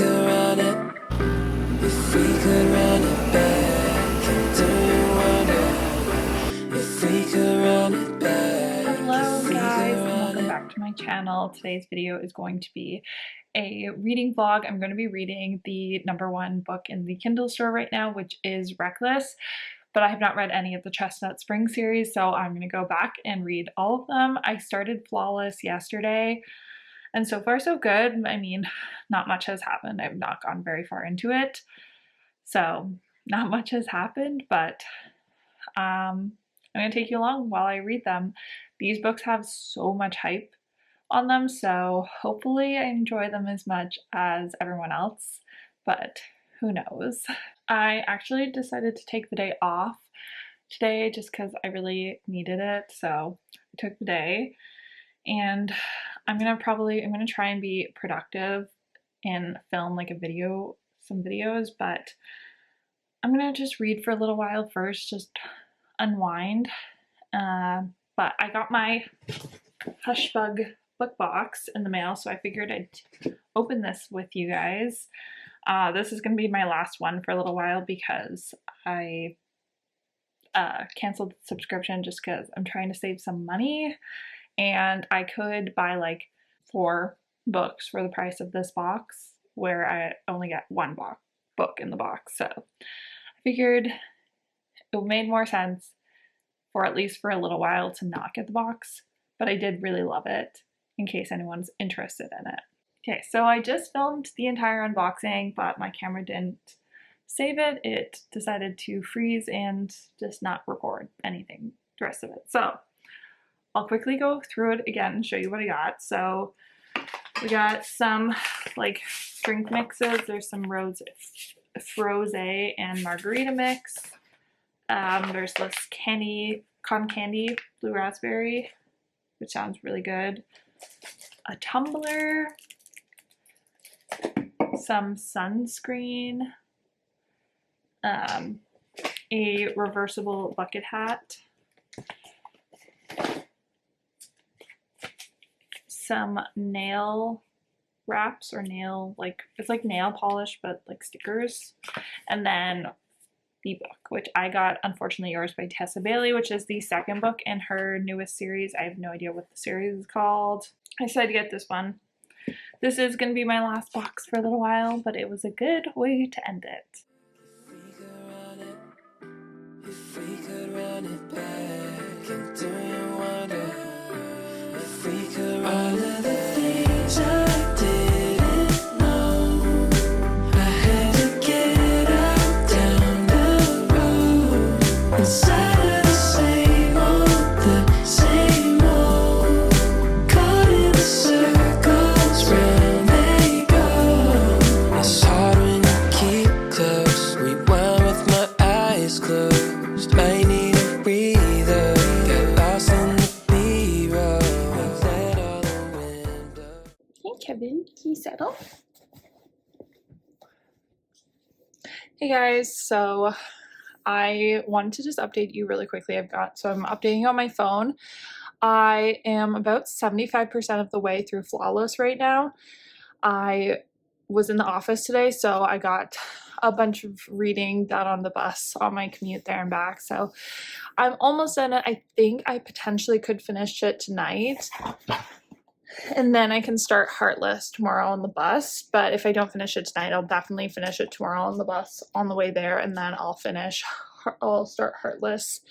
could run it, if we could run it back, and do you wonder if we could run it back? Hello guys, and welcome back to my channel. Today's video is going to be a reading vlog. I'm going to be reading the #1 book in the Kindle store right now, which is Reckless, but I have not read any of the Chestnut Spring series, so I'm going to go back and read all of them. I started Flawless yesterday, and so far so good. I mean, not much has happened. I've not gone very far into it, so not much has happened, but I'm going to take you along while I read them. These books have so much hype on them, so hopefully I enjoy them as much as everyone else, but who knows. I actually decided to take the day off today just because I really needed it, so I took the day, and I'm gonna try and be productive and film like some videos, but I'm gonna just read for a little while first, just unwind. But I got my Hushbug book box in the mail, so I figured I'd open this with you guys. This is going to be my last one for a little while because I canceled the subscription just because I'm trying to save some money, and I could buy like 4 books for the price of this box where I only get one book in the box, so I figured it made more sense for at least for a little while to not get the box, but I did really love it in case anyone's interested in it. Okay, so I just filmed the entire unboxing, but my camera didn't save it. It decided to freeze and just not record anything the rest of it. So I'll quickly go through it again and show you what I got. So we got some like drink mixes. There's some rosé and margarita mix. There's this cotton candy blue raspberry, which sounds really good. A tumbler, some sunscreen, a reversible bucket hat, some nail wraps or it's like nail polish but like stickers, and then the book, which I got Unfortunately Yours by Tessa Bailey, which is the second book in her newest series. I have no idea what the series is called. I decided to get this one. This is going to be my last box for a little while, but it was a good way to end it. If we could run it back, and do you wonder if we could run it back? I didn't know I had to get out down the road inside of the same old, caught in the circles round they go. It's hard when you keep close, rewind with my eyes closed. I need a breather, get lost in the B-roll, let all the windows. Hey Kevin, can you settle? Hey guys, so I wanted to just update you really quickly. I'm updating on my phone. I am about 75% of the way through Flawless right now. I was in the office today, so I got a bunch of reading done on the bus on my commute there and back, so I'm almost done it. I think I potentially could finish it tonight, and then I can start Heartless tomorrow on the bus. But if I don't finish it tonight, I'll definitely finish it tomorrow on the bus on the way there, and then I'll start Heartless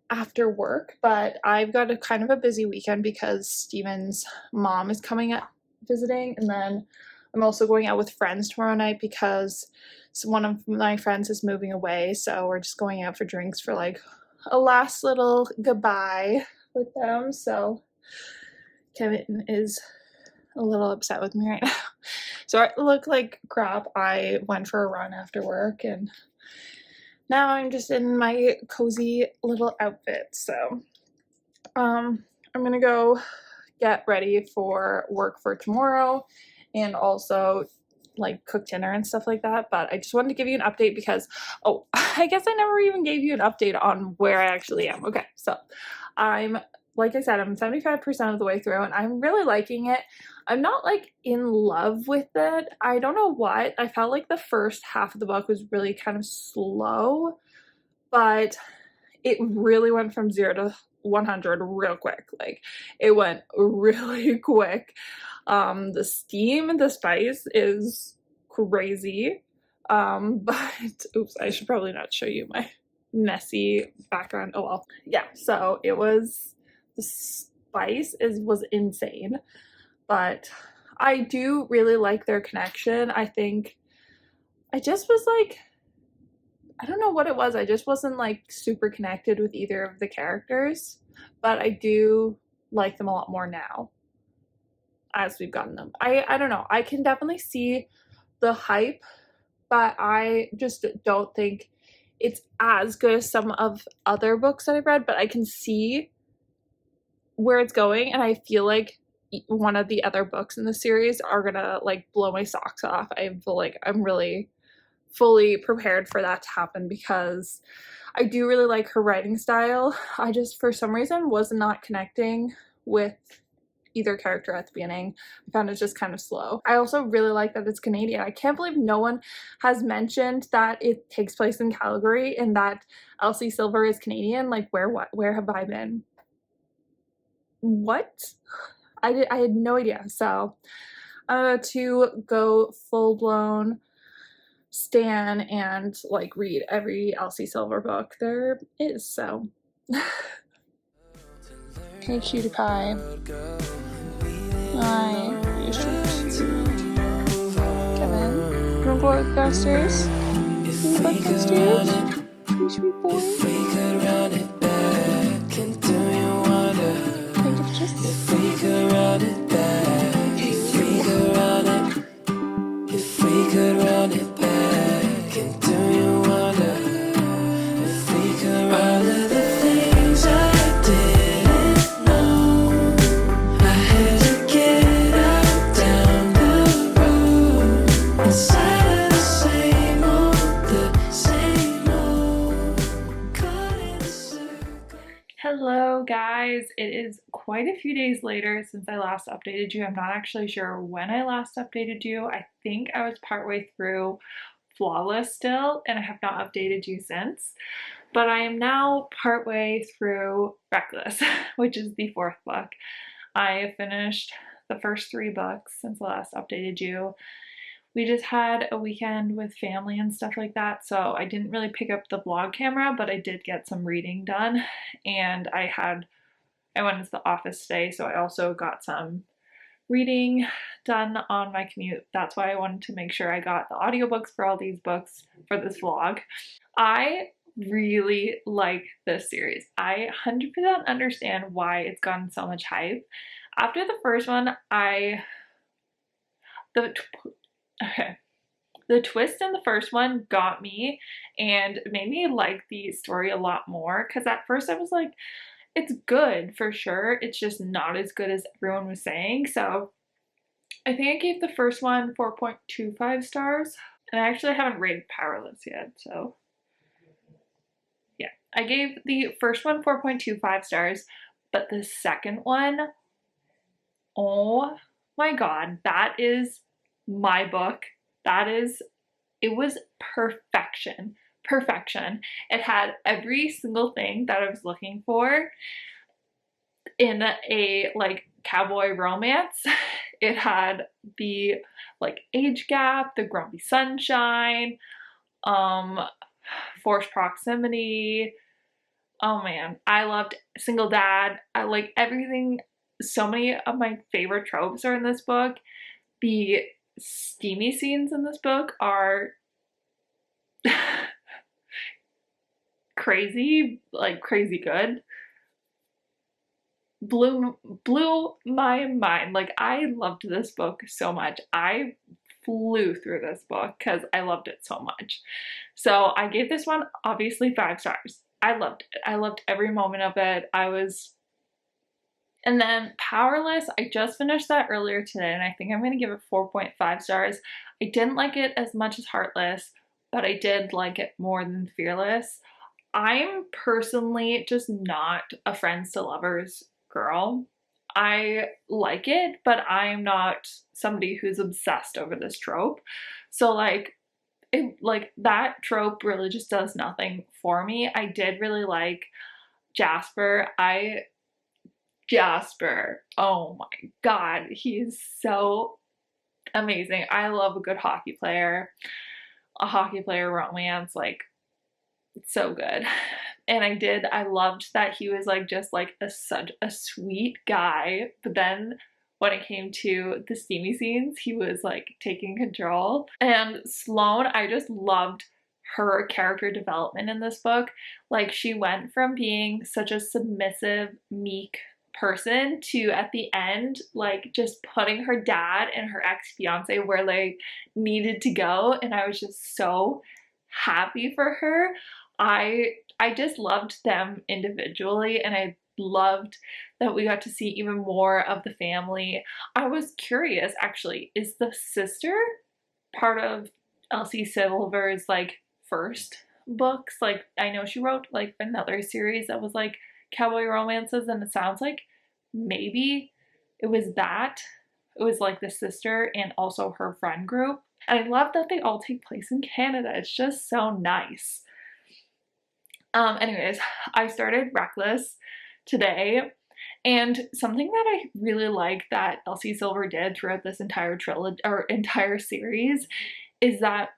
after work. But I've got a kind of a busy weekend because Steven's mom is coming visiting, and then I'm also going out with friends tomorrow night because one of my friends is moving away, so we're just going out for drinks for like a last little goodbye with them. So Kevin is a little upset with me right now. So I look like crap. I went for a run after work, and now I'm just in my cozy little outfit. So I'm gonna go get ready for work for tomorrow and also like cook dinner and stuff like that. But I just wanted to give you an update because, oh, I guess I never even gave you an update on where I actually am. Okay, so I'm like I said, I'm 75% of the way through and I'm really liking it. I'm not like in love with it. I don't know what. I felt like the first half of the book was really kind of slow, but it really went from 0 to 100 real quick. Like it went really quick. The steam and the spice is crazy. But oops, I should probably not show you my messy background. Oh well. Yeah, so it was, the spice was insane, but I do really like their connection. I think I just was like, I don't know what it was. I just wasn't like super connected with either of the characters, but I do like them a lot more now as we've gotten them. I don't know. I can definitely see the hype, but I just don't think it's as good as some of other books that I've read, but I can see where it's going, and I feel like one of the other books in the series are gonna like blow my socks off. I feel like I'm really fully prepared for that to happen because I do really like her writing style. I just, for some reason, was not connecting with either character at the beginning. I found it just kind of slow. I also really like that it's Canadian. I can't believe no one has mentioned that it takes place in Calgary and that Elsie Silver is Canadian. Like where have I been? What? I had no idea. So to go full-blown stan and like read every Elsie Silver book there is. So hey cutie pie, hi, you should Kevin, you wanna go downstairs? You wanna go downstairs? You sweet boy. Think of just If we could run it back, if we could run it, if we could run it back, and do you wonder if we could run it? The things I didn't know, I had to get out down the road, inside of the same old, caught in a circle. Hello guys, it is quite a few days later since I last updated you. I'm not actually sure when I last updated you. I think I was partway through Flawless still, and I have not updated you since. But I am now partway through Reckless, which is the 4th book. I have finished the first 3 books since I last updated you. We just had a weekend with family and stuff like that, so I didn't really pick up the vlog camera, but I did get some reading done, and I went into the office today, so I also got some reading done on my commute. That's why I wanted to make sure I got the audiobooks for all these books for this vlog. I really like this series. I 100% understand why it's gotten so much hype. After the first one, the twist in the first one got me and made me like the story a lot more, because at first I was like, it's good for sure, it's just not as good as everyone was saying. So I think I gave the first one 4.25 stars, and I actually haven't rated Powerless yet, so yeah. I gave the first one 4.25 stars, but the second one, oh my god, that is my book. It was perfection. Perfection. It had every single thing that I was looking for in a like cowboy romance. It had the like age gap, the grumpy sunshine, forced proximity. Oh man, I loved single dad. I like everything. So many of my favorite tropes are in this book. The steamy scenes in this book are crazy, like crazy good. Blew my mind. Like, I loved this book so much. I flew through this book because I loved it so much. So I gave this one obviously 5 stars. I loved it. I loved every moment of it. And then Powerless, I just finished that earlier today, and I think I'm going to give it 4.5 stars. I didn't like it as much as Heartless, but I did like it more than Fearless. I'm personally just not a friends to lovers girl. I like it, but I'm not somebody who's obsessed over this trope. So like that trope really just does nothing for me. I did really like Jasper. Jasper, oh my god, he's so amazing. I love a good hockey player. A hockey player romance, like, it's so good. And I loved that he was like just like such a sweet guy, but then when it came to the steamy scenes, he was like taking control. And Sloane, I just loved her character development in this book. Like, she went from being such a submissive, meek person to at the end like just putting her dad and her ex-fiance where they needed to go, and I was just so happy for her. I just loved them individually, and I loved that we got to see even more of the family. I was curious, actually, is the sister part of Elsie Silver's like first books? Like, I know she wrote like another series that was like cowboy romances, and it sounds like maybe it was that. It was like the sister and also her friend group. And I love that they all take place in Canada. It's just so nice. Anyways, I started Reckless today, and something that I really like that Elsie Silver did throughout this entire trilogy or entire series is that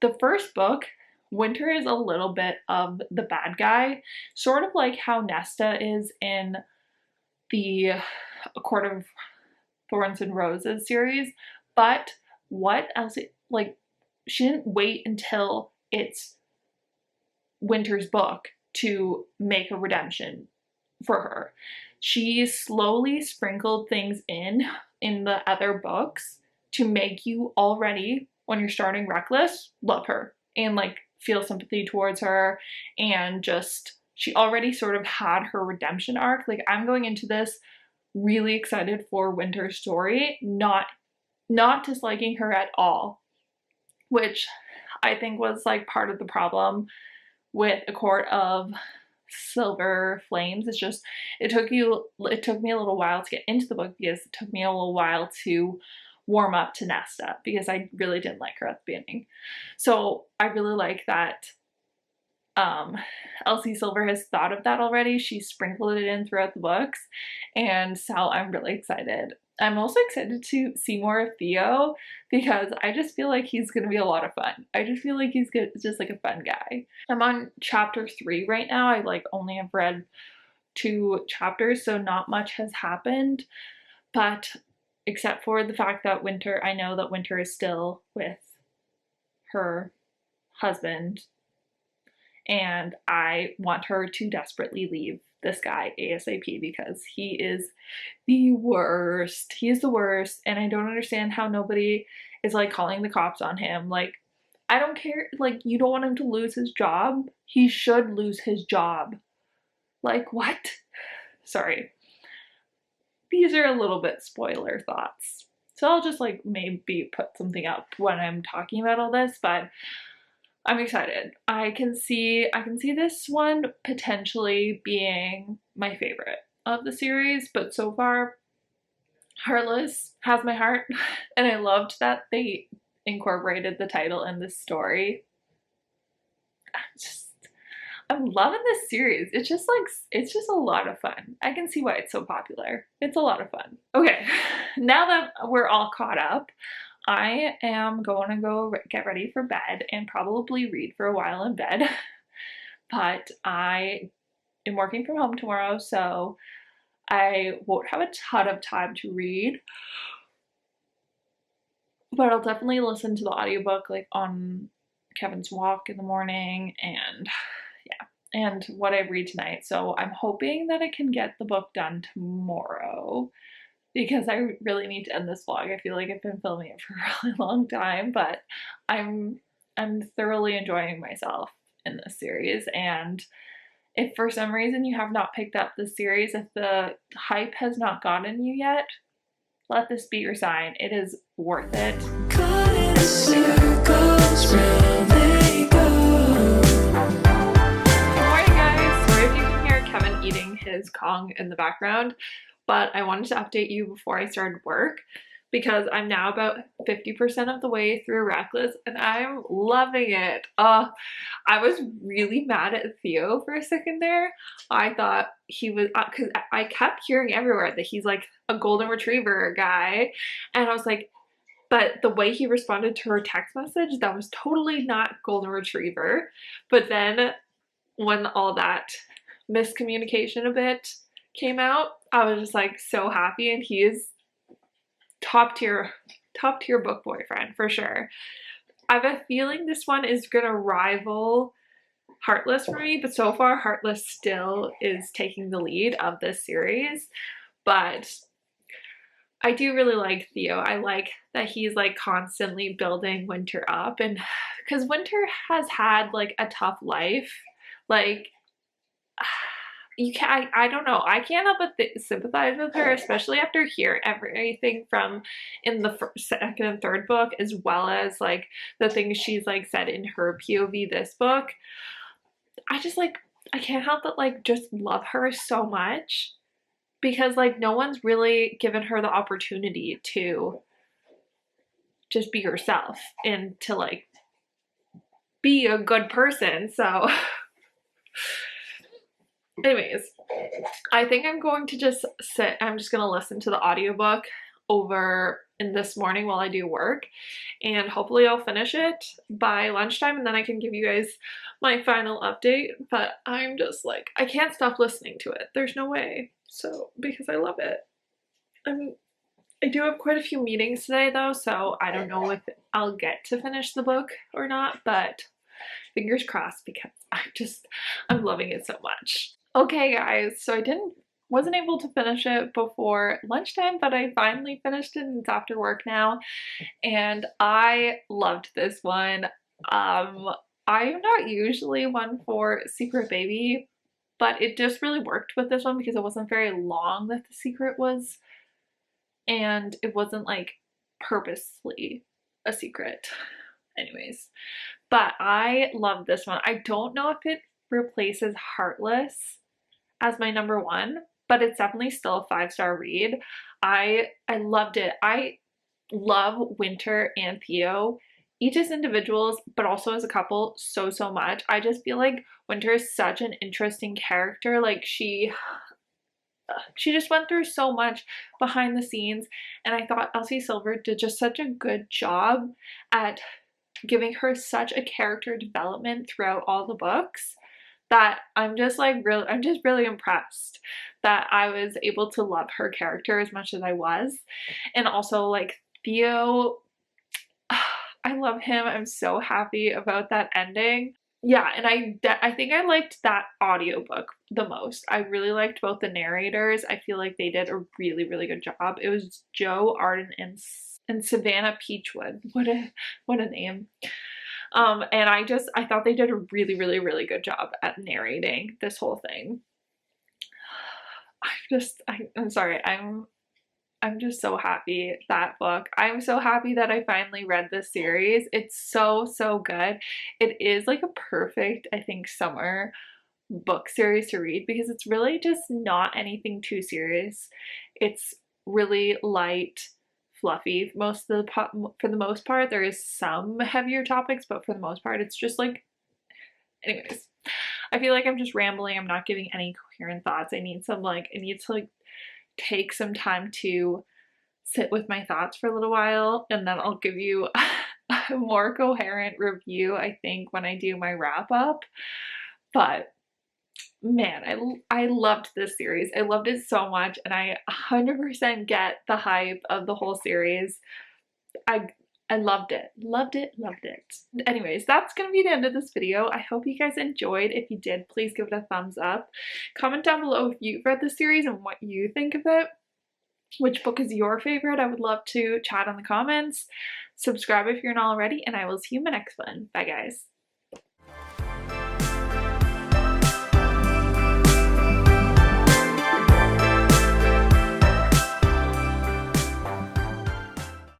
the first book, Winter is a little bit of the bad guy, sort of like how Nesta is in the A Court of Thorns and Roses series, but what else, like, she didn't wait until it's Winter's book to make a redemption for her. She slowly sprinkled things in the other books to make you already, when you're starting Reckless, love her and like feel sympathy towards her, and just she already sort of had her redemption arc. Like, I'm going into this really excited for Winter's story, not disliking her at all, which I think was like part of the problem with A Court of Silver Flames. It's just it took me a little while to get into the book because it took me a little while to warm up to Nesta because I really didn't like her at the beginning. So I really like that Elsie Silver has thought of that already. She sprinkled it in throughout the books, and so I'm really excited. I'm also excited to see more of Theo because I just feel like he's gonna be a lot of fun. I just feel like he's good, just like a fun guy. I'm on chapter 3 right now. I like only have read 2 chapters, so not much has happened, but except for the fact that I know that Winter is still with her husband, and I want her to desperately leave this guy ASAP because he is the worst. He is the worst, and I don't understand how nobody is like calling the cops on him. Like, I don't care. Like, you don't want him to lose his job? He should lose his job. Like, what? Sorry. These are a little bit spoiler thoughts, so I'll just like maybe put something up when I'm talking about all this, but I'm excited. I can see this one potentially being my favorite of the series, but so far Heartless has my heart, and I loved that they incorporated the title in this story. I'm loving this series. It's just a lot of fun. I can see why it's so popular. It's a lot of fun. Okay, now that we're all caught up, I am going to go get ready for bed and probably read for a while in bed. But I am working from home tomorrow, so I won't have a ton of time to read. But I'll definitely listen to the audiobook like on Kevin's walk in the morning, and and what I read tonight. So I'm hoping that I can get the book done tomorrow because I really need to end this vlog. I feel like I've been filming it for a really long time, but I'm thoroughly enjoying myself in this series. And if for some reason you have not picked up this series, if the hype has not gotten you yet, let this be your sign. It is worth it. Caught in circles round they go. Good morning, guys. Sorry if you can hear Kevin eating his Kong in the background, but I wanted to update you before I started work because I'm now about 50% of the way through Reckless and I'm loving it. I was really mad at Theo for a second there. I thought he was, because I kept hearing everywhere that he's like a golden retriever guy, and I was like, but the way he responded to her text message, that was totally not golden retriever. But then when all that miscommunication a bit came out, I was just like so happy, and he is top tier book boyfriend for sure. I have a feeling this one is gonna rival Heartless for me, but so far Heartless still is taking the lead of this series. But I do really like Theo. I like that he's like constantly building Winter up, and because Winter has had like a tough life, like you can I don't know, I can't help but sympathize with her, especially after hearing everything from in the second and third book, as well as like the things she's like said in her POV this book. I just like, I can't help but like just love her so much, because like no one's really given her the opportunity to just be herself and to like be a good person. So anyways, I think I'm going to just sit, I'm just going to listen to the audiobook over in this morning while I do work, and hopefully I'll finish it by lunchtime and then I can give you guys my final update. But I'm just like, I can't stop listening to it. There's no way. So, because I love it. I do have quite a few meetings today though, so I don't know if I'll get to finish the book or not, but fingers crossed, because I'm loving it so much. Okay guys, so I wasn't able to finish it before lunchtime, but I finally finished it and it's after work now, and I loved this one. I'm not usually one for Secret Baby, but it just really worked with this one because it wasn't very long that the secret was, and it wasn't like purposely a secret. Anyways, but I love this one. I don't know if it replaces Heartless as my number one, but it's definitely still a 5-star read. I loved it. I love Winter and Theo, each as individuals, but also as a couple so much. I just feel like Winter is such an interesting character. Like she just went through so much behind the scenes, and I thought Elsie Silver did just such a good job at giving her such a character development throughout all the books, that I'm just really impressed that I was able to love her character as much as I was. And also like Theo, I love him. I'm so happy about that ending. Yeah, and I think I liked that audiobook the most. I really liked both the narrators. I feel like they did a really good job. It was Joe Arden and Savannah Peachwood. What a name. And I thought they did a really good job at narrating this whole thing. I'm sorry, I'm just so happy that book. I'm so happy that I finally read this series. It's so good. It is like a perfect, I think, summer book series to read because it's really just not anything too serious. It's really light, fluffy for the most part. There is some heavier topics, but for the most part it's just like, anyways, I feel like I'm just rambling. I'm not giving any coherent thoughts. I need to take some time to sit with my thoughts for a little while, and then I'll give you a more coherent review, I think, when I do my wrap up. But man, I loved this series. I loved it so much, and I 100% get the hype of the whole series. I loved it. Anyways, that's gonna be the end of this video. I hope you guys enjoyed. If you did, please give it a thumbs up. Comment down below if you've read the series and what you think of it. Which book is your favorite? I would love to chat in the comments. Subscribe if you're not already, and I will see you in my next one. Bye guys.